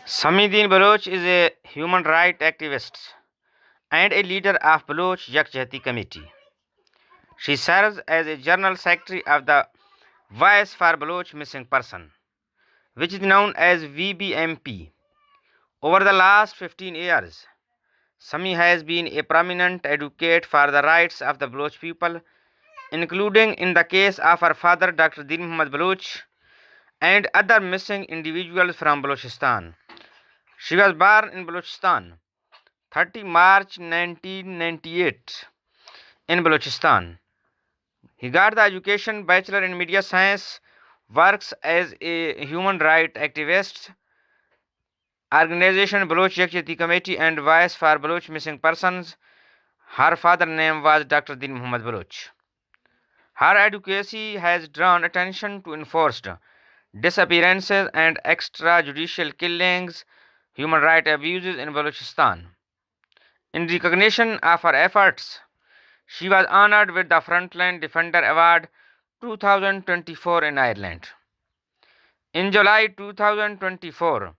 Samidin Baloch is a human rights activist and a leader of Baloch Yakjahati Committee. She serves as a General Secretary of the Voice for Baloch Missing Person, which is known as VBMP. Over the last 15 years, Sami has been a prominent advocate for the rights of the Baloch people, including in the case of her father Dr. Din Muhammad Baloch and other missing individuals from Balochistan. She was born in Balochistan, 30 March 1998 in Balochistan. He got the education Bachelor in Media Science, works as a human rights activist, organization Baloch Yakjahati Committee and Voice for Baloch Missing Persons. Her father's name was Dr. Din Muhammad Baloch. Her advocacy has drawn attention to enforced disappearances and extrajudicial killings, human rights abuses in Balochistan. In recognition of her efforts, she was honored with the Frontline Defender Award 2024 in Ireland. In July 2024,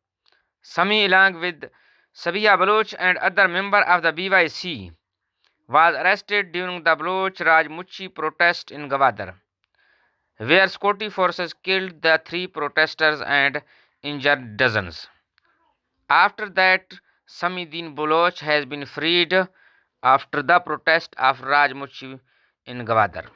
Sami, along with Sabiha Baloch and other members of the BYC, was arrested during the Baloch Rajmuchi protest in Gwadar, where security forces killed the three protesters and injured dozens. After that, Samidin Baloch has been freed after the protest of Rajmuchi in Gwadar.